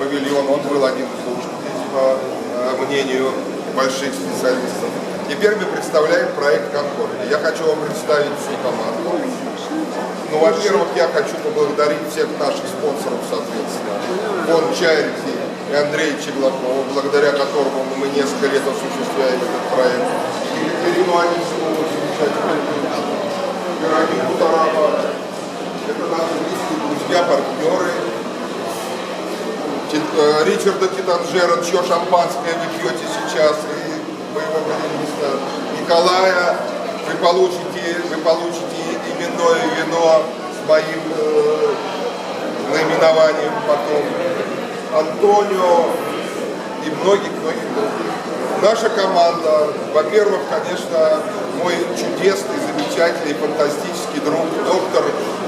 павильон, он был один из лучших, по мнению больших специалистов. Теперь мы представляем проект «Конкорд». Я хочу вам представить всю команду. Ну, во-первых, я хочу поблагодарить всех наших спонсоров, соответственно. Фонд Curated и Андрея Чеглакова, благодаря которому мы несколько лет осуществляем этот проект. И Екатерину Анисову, замечательную Веронику Тараба. Это наши близкие друзья, партнеры. Ричарда Титанжера, чье шампанское вы пьете сейчас, и моего баяниста Николая. Вы получите именное вино с моим наименованием потом. Антонио и многих-многих других. Наша команда, во-первых, конечно, мой чудесный, замечательный, фантастический друг, доктор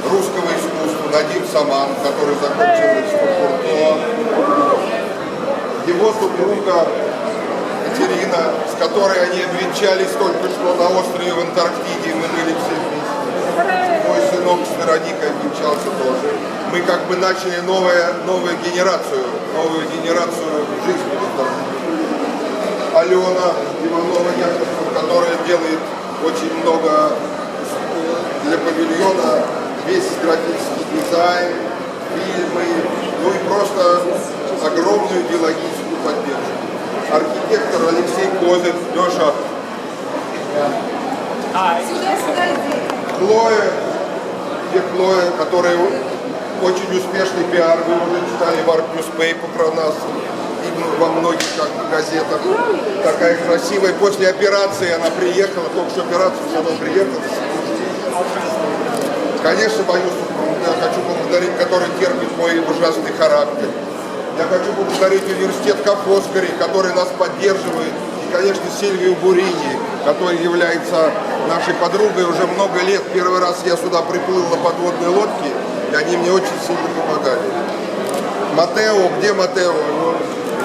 русского искусства Надим Саман, который закончил Costa Concordia, его супруга Екатерина, с которой они обвенчались только что на острове в Антарктиде, мы были все вместе. Мой сынок с Вероникой обвенчался тоже. Мы как бы начали новую генерацию жизни в Антарктиде. Алена Иванова-Яковлева, которая делает очень много для павильона, весь графический дизайн, фильмы, ну и просто огромную идеологическую поддержку. Архитектор Алексей Козырь, Леша. Хлоя, которая очень успешный пиар, вы уже читали в Art Newspaper про нас, и во многих газетах. Такая красивая, после операции она приехала, только что операцию все равно приехала. Конечно, мою супругу я хочу поблагодарить, который терпит мой ужасный характер. Я хочу поблагодарить университет Кафоскари, который нас поддерживает. И, конечно, Сильвию Бурини, который является нашей подругой уже много лет. Первый раз я сюда приплыл на подводной лодке, и они мне очень сильно помогали. Матео, где Матео?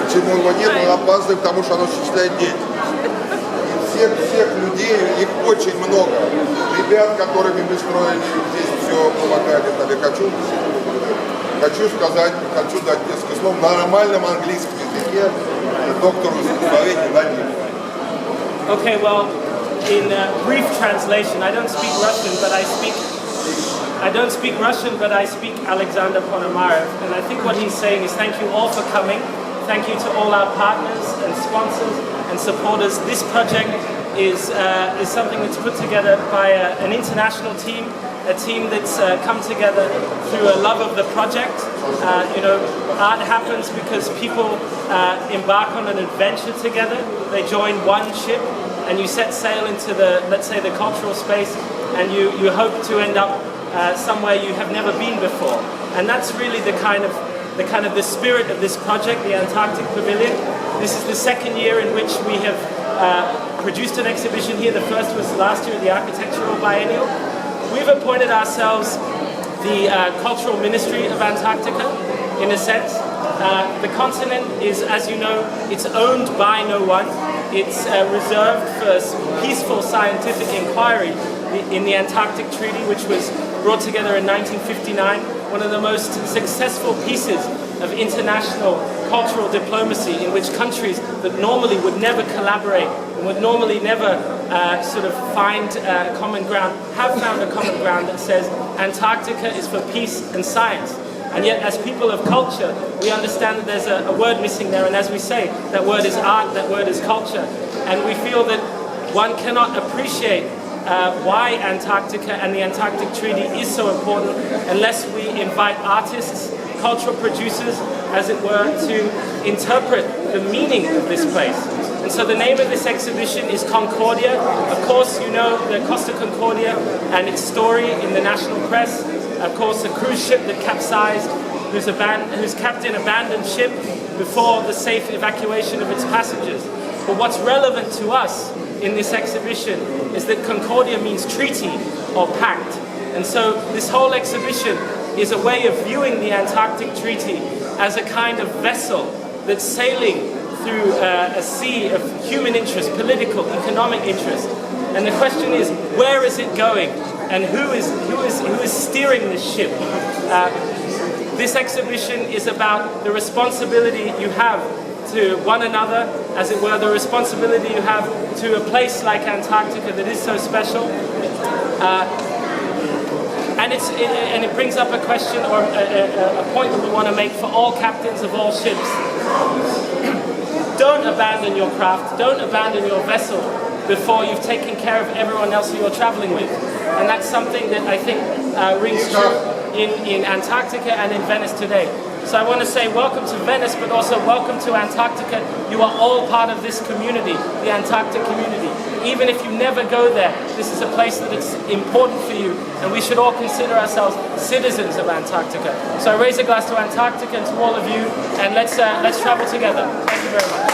Почему его нет? Он опаздывает, потому что он осуществляет деятельность. Всех людей, их очень много. Ребят, которыми мы строили здесь все, помогали. Хочу дать несколько слов на нормальном английском языке доктору искусствоведения Надиму. Okay, well, in brief translation, I don't speak Russian, but I speak Alexander Ponomarev, and I think what he's saying is thank you all for coming. Thank you to all our partners and sponsors and supporters. This project is something that's put together by an international team, a team that's come together through a love of the project. Art happens because people embark on an adventure together. They join one ship, and you set sail into let's say, the cultural space, and you hope to end up somewhere you have never been before. And that's really the kind of the spirit of this project, the Antarctic Pavilion. This is the second year in which we have produced an exhibition here. The first was last year at the Architectural Biennial. We've appointed ourselves the Cultural Ministry of Antarctica, in a sense. The continent is, as you know, it's owned by no one. It's reserved for peaceful scientific inquiry in the Antarctic Treaty, which was brought together in 1959. One of the most successful pieces of international cultural diplomacy, in which countries that normally would never collaborate and would normally never sort of find common ground, have found a common ground that says Antarctica is for peace and science. And yet, as people of culture, we understand that there's a word missing there, and as we say, that word is art, that word is culture. And we feel that one cannot appreciate why Antarctica and the Antarctic Treaty is so important unless we invite artists, cultural producers, as it were, to interpret the meaning of this place. And so the name of this exhibition is Concordia. Of course, you know the Costa Concordia and its story in the national press. Of course, a cruise ship that capsized, whose captain abandoned ship before the safe evacuation of its passengers. But what's relevant to us in this exhibition is that Concordia means treaty or pact. And so this whole exhibition is a way of viewing the Antarctic Treaty as a kind of vessel that's sailing through a sea of human interest, political, economic interest. And the question is, where is it going? And who is steering this ship? This exhibition is about the responsibility you have to one another, as it were, the responsibility you have to a place like Antarctica that is so special. And it brings up a question or a point that we want to make for all captains of all ships. Don't abandon your craft, don't abandon your vessel before you've taken care of everyone else who you're traveling with. And that's something that I think rings true in Antarctica and in Venice today. So I want to say welcome to Venice, but also welcome to Antarctica. You are all part of this community, the Antarctic community. Even if you never go there, this is a place that is important for you, and we should all consider ourselves citizens of Antarctica. So I raise a glass to Antarctica and to all of you, and let's travel together. Thank you very much.